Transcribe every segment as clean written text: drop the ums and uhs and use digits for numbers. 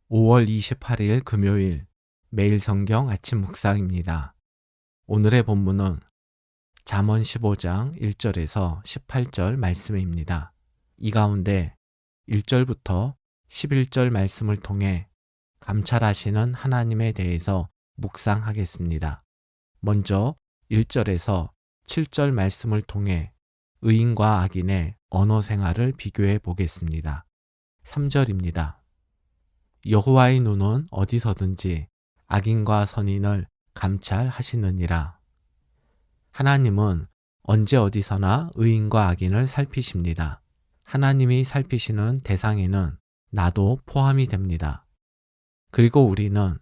5월 28일 금요일 매일 성경 아침 묵상입니다. 오늘의 본문은 잠언 15장 1절에서 18절 말씀입니다. 이 가운데 1절부터 11절 말씀을 통해 감찰하시는 하나님에 대해서 묵상하겠습니다. 먼저 1절에서 7절 말씀을 통해 의인과 악인의 언어 생활을 비교해 보겠습니다. 3절입니다. 여호와의 눈은 어디서든지 악인과 선인을 감찰하시느니라. 하나님은 언제 어디서나 의인과 악인을 살피십니다. 하나님이 살피시는 대상에는 나도 포함이 됩니다. 그리고 우리는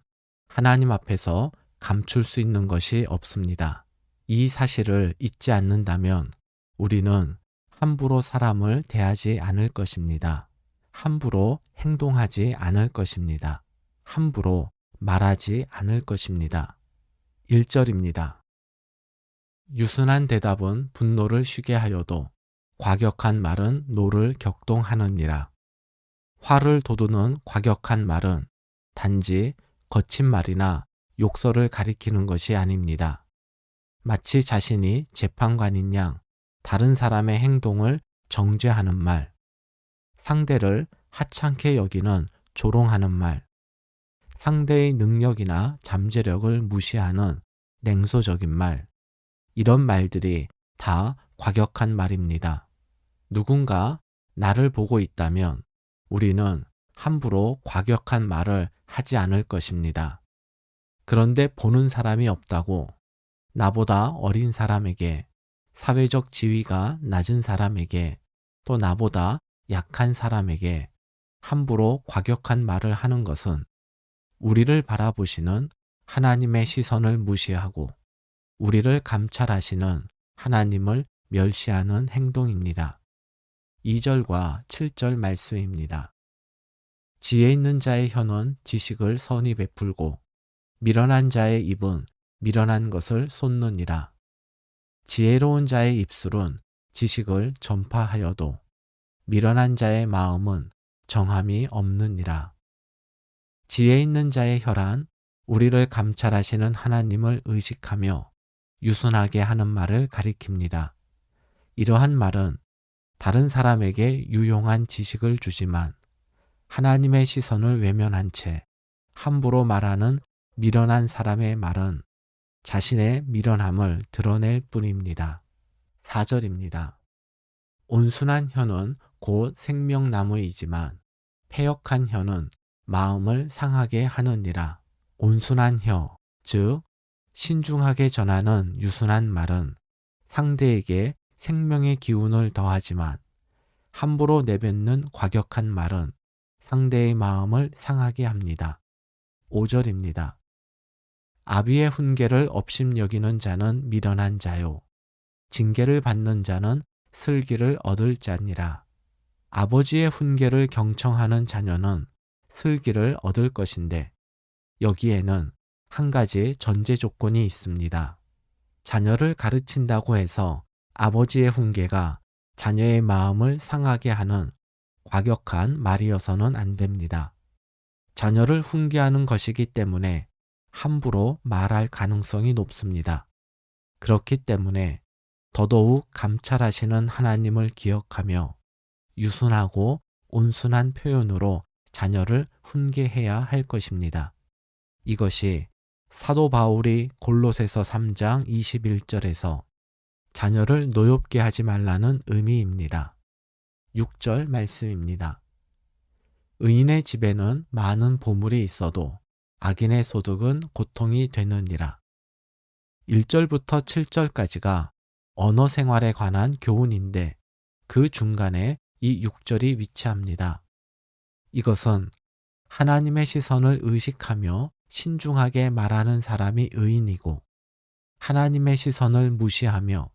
하나님 앞에서 감출 수 있는 것이 없습니다. 이 사실을 잊지 않는다면 우리는 함부로 사람을 대하지 않을 것입니다. 함부로 행동하지 않을 것입니다. 함부로 말하지 않을 것입니다. 1절입니다. 유순한 대답은 분노를 쉬게 하여도 과격한 말은 노를 격동하느니라. 화를 돋우는 과격한 말은 단지 거친 말이나 욕설을 가리키는 것이 아닙니다. 마치 자신이 재판관인 양 다른 사람의 행동을 정죄하는 말, 상대를 하찮게 여기는 조롱하는 말, 상대의 능력이나 잠재력을 무시하는 냉소적인 말, 이런 말들이 다 과격한 말입니다. 누군가 나를 보고 있다면 우리는 함부로 과격한 말을 하지 않을 것입니다. 그런데 보는 사람이 없다고 나보다 어린 사람에게, 사회적 지위가 낮은 사람에게, 또 나보다 약한 사람에게 함부로 과격한 말을 하는 것은 우리를 바라보시는 하나님의 시선을 무시하고 우리를 감찰하시는 하나님을 멸시하는 행동입니다. 2절과 7절 말씀입니다. 지혜 있는 자의 혀는 지식을 선히 베풀고 미련한 자의 입은 미련한 것을 쏟느니라. 지혜로운 자의 입술은 지식을 전파하여도 미련한 자의 마음은 정함이 없느니라. 지혜 있는 자의 혀란 우리를 감찰하시는 하나님을 의식하며 유순하게 하는 말을 가리킵니다. 이러한 말은 다른 사람에게 유용한 지식을 주지만 하나님의 시선을 외면한 채 함부로 말하는 미련한 사람의 말은 자신의 미련함을 드러낼 뿐입니다. 4절입니다. 온순한 혀는 곧 생명나무이지만 패역한 혀는 마음을 상하게 하느니라. 온순한 혀, 즉 신중하게 전하는 유순한 말은 상대에게 생명의 기운을 더하지만 함부로 내뱉는 과격한 말은 상대의 마음을 상하게 합니다. 5절입니다. 아비의 훈계를 업심여기는 자는 미련한 자요. 징계를 받는 자는 슬기를 얻을 자니라. 아버지의 훈계를 경청하는 자녀는 슬기를 얻을 것인데 여기에는 한 가지 전제 조건이 있습니다. 자녀를 가르친다고 해서 아버지의 훈계가 자녀의 마음을 상하게 하는 과격한 말이어서는 안 됩니다. 자녀를 훈계하는 것이기 때문에 함부로 말할 가능성이 높습니다. 그렇기 때문에 더더욱 감찰하시는 하나님을 기억하며 유순하고 온순한 표현으로 자녀를 훈계해야 할 것입니다. 이것이 사도 바울이 골로새서 3장 21절에서 자녀를 노엽게 하지 말라는 의미입니다. 6절 말씀입니다. 의인의 집에는 많은 보물이 있어도 악인의 소득은 고통이 되느니라. 1절부터 7절까지가 언어 생활에 관한 교훈인데 그 중간에 이 6절이 위치합니다. 이것은 하나님의 시선을 의식하며 신중하게 말하는 사람이 의인이고 하나님의 시선을 무시하며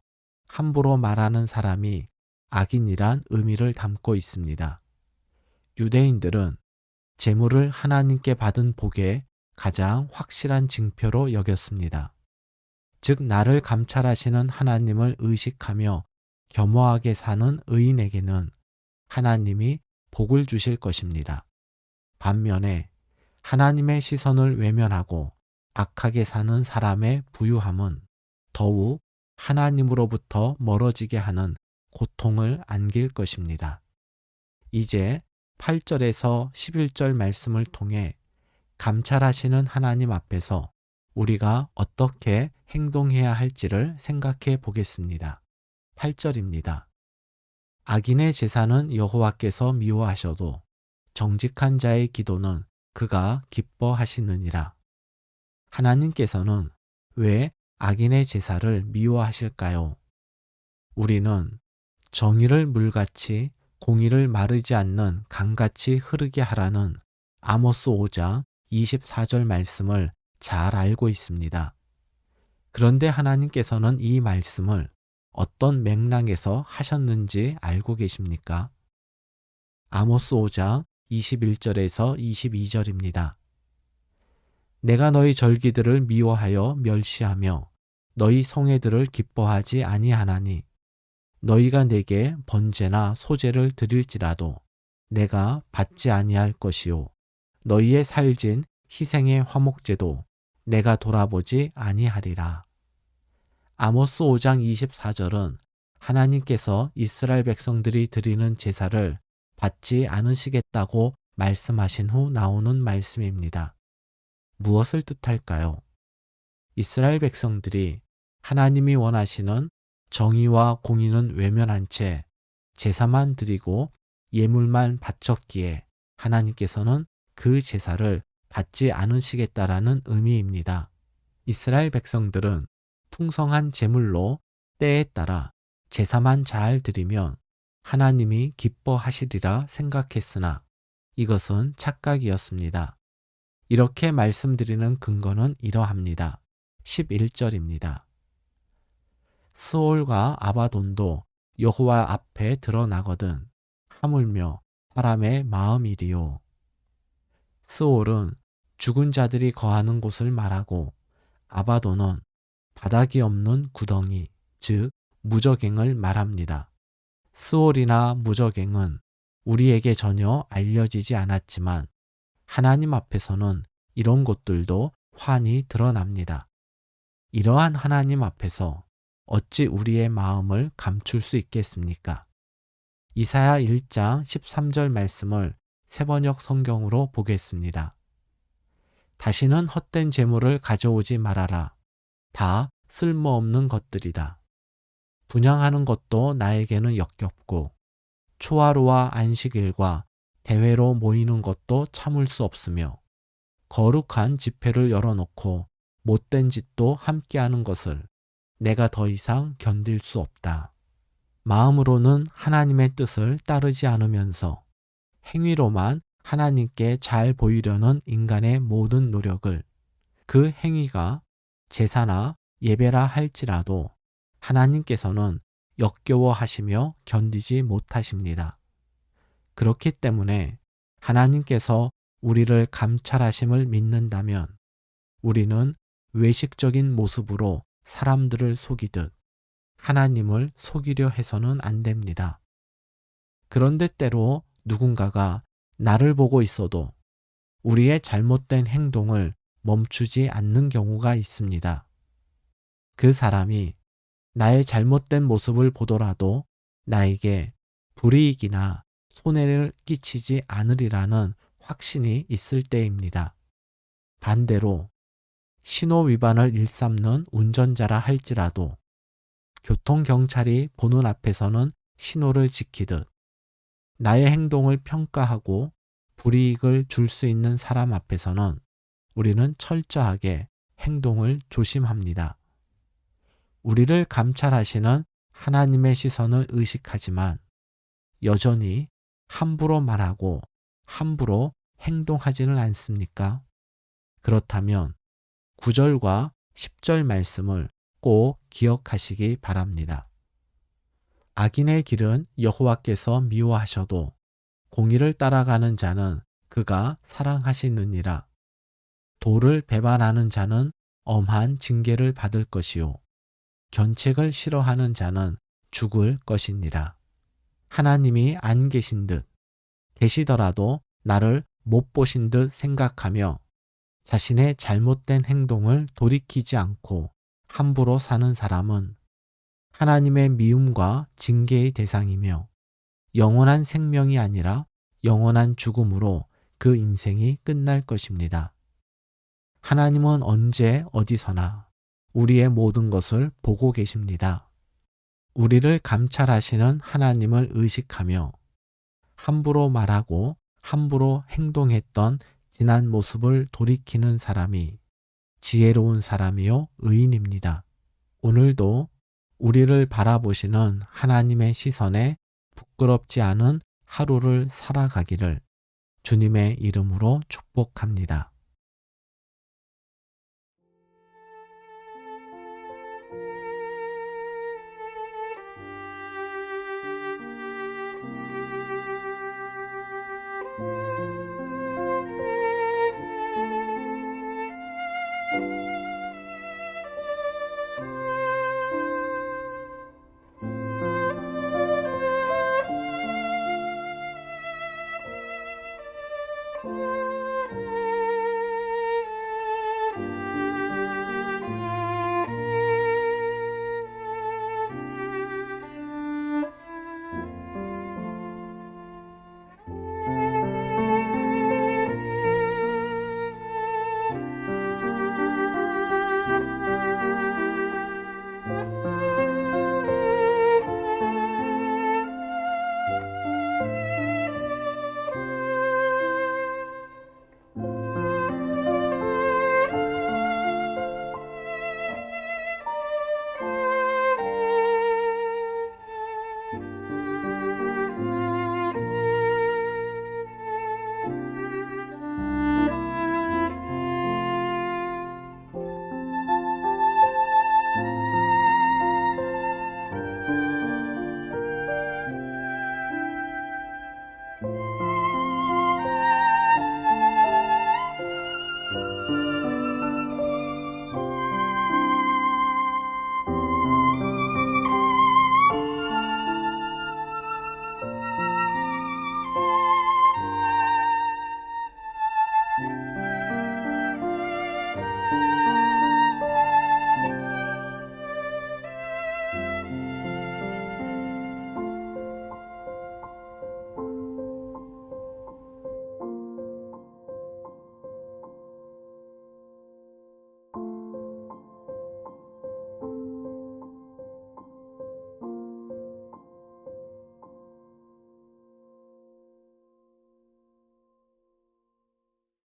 함부로 말하는 사람이 악인이란 의미를 담고 있습니다. 유대인들은 재물을 하나님께 받은 복의 가장 확실한 징표로 여겼습니다. 즉 나를 감찰하시는 하나님을 의식하며 겸허하게 사는 의인에게는 하나님이 복을 주실 것입니다. 반면에 하나님의 시선을 외면하고 악하게 사는 사람의 부유함은 더욱 하나님으로부터 멀어지게 하는 고통을 안길 것입니다. 이제 8절에서 11절 말씀을 통해 감찰하시는 하나님 앞에서 우리가 어떻게 행동해야 할지를 생각해 보겠습니다. 8절입니다. 악인의 제사는 여호와께서 미워하셔도 정직한 자의 기도는 그가 기뻐하시느니라. 하나님께서는 왜 악인의 제사를 미워하실까요? 우리는 정의를 물같이 공의를 마르지 않는 강같이 흐르게 하라는 아모스 5장 24절 말씀을 잘 알고 있습니다. 그런데 하나님께서는 이 말씀을 어떤 맥락에서 하셨는지 알고 계십니까? 아모스 5장 21절에서 22절입니다. 내가 너희 절기들을 미워하여 멸시하며 너희 성회들을 기뻐하지 아니하나니 너희가 내게 번제나 소제를 드릴지라도 내가 받지 아니할 것이요 너희의 살진 희생의 화목제도 내가 돌아보지 아니하리라. 아모스 5장 24절은 하나님께서 이스라엘 백성들이 드리는 제사를 받지 않으시겠다고 말씀하신 후 나오는 말씀입니다. 무엇을 뜻할까요? 이스라엘 백성들이 하나님이 원하시는 정의와 공의는 외면한 채 제사만 드리고 예물만 바쳤기에 하나님께서는 그 제사를 받지 않으시겠다라는 의미입니다. 이스라엘 백성들은 풍성한 제물로 때에 따라 제사만 잘 드리면 하나님이 기뻐하시리라 생각했으나 이것은 착각이었습니다. 이렇게 말씀드리는 근거는 이러합니다. 11절입니다. 스올과 아바돈도 여호와 앞에 드러나거든 하물며 사람의 마음이리요. 스올은 죽은 자들이 거하는 곳을 말하고 아바돈은 바닥이 없는 구덩이, 즉 무저갱을 말합니다. 스올이나 무저갱은 우리에게 전혀 알려지지 않았지만 하나님 앞에서는 이런 곳들도 환히 드러납니다. 이러한 하나님 앞에서 어찌 우리의 마음을 감출 수 있겠습니까? 이사야 1장 13절 말씀을 새번역 성경으로 보겠습니다. 다시는 헛된 재물을 가져오지 말아라. 다 쓸모없는 것들이다. 분향하는 것도 나에게는 역겹고 초하루와 안식일과 대회로 모이는 것도 참을 수 없으며 거룩한 집회를 열어놓고 못된 짓도 함께하는 것을 내가 더 이상 견딜 수 없다. 마음으로는 하나님의 뜻을 따르지 않으면서 행위로만 하나님께 잘 보이려는 인간의 모든 노력을 그 행위가 제사나 예배라 할지라도 하나님께서는 역겨워하시며 견디지 못하십니다. 그렇기 때문에 하나님께서 우리를 감찰하심을 믿는다면 우리는 외식적인 모습으로 사람들을 속이듯 하나님을 속이려 해서는 안 됩니다. 그런데 때로 누군가가 나를 보고 있어도 우리의 잘못된 행동을 멈추지 않는 경우가 있습니다. 그 사람이 나의 잘못된 모습을 보더라도 나에게 불이익이나 손해를 끼치지 않으리라는 확신이 있을 때입니다. 반대로 신호 위반을 일삼는 운전자라 할지라도 교통경찰이 보는 앞에서는 신호를 지키듯 나의 행동을 평가하고 불이익을 줄 수 있는 사람 앞에서는 우리는 철저하게 행동을 조심합니다. 우리를 감찰하시는 하나님의 시선을 의식하지만 여전히 함부로 말하고 함부로 행동하지는 않습니까? 그렇다면 9절과 10절 말씀을 꼭 기억하시기 바랍니다. 악인의 길은 여호와께서 미워하셔도 공의를 따라가는 자는 그가 사랑하시느니라. 도를 배반하는 자는 엄한 징계를 받을 것이요 견책을 싫어하는 자는 죽을 것이니라. 하나님이 안 계신 듯 계시더라도 나를 못 보신 듯 생각하며 자신의 잘못된 행동을 돌이키지 않고 함부로 사는 사람은 하나님의 미움과 징계의 대상이며 영원한 생명이 아니라 영원한 죽음으로 그 인생이 끝날 것입니다. 하나님은 언제 어디서나 우리의 모든 것을 보고 계십니다. 우리를 감찰하시는 하나님을 의식하며 함부로 말하고 함부로 행동했던 지난 모습을 돌이키는 사람이 지혜로운 사람이요 의인입니다. 오늘도 우리를 바라보시는 하나님의 시선에 부끄럽지 않은 하루를 살아가기를 주님의 이름으로 축복합니다.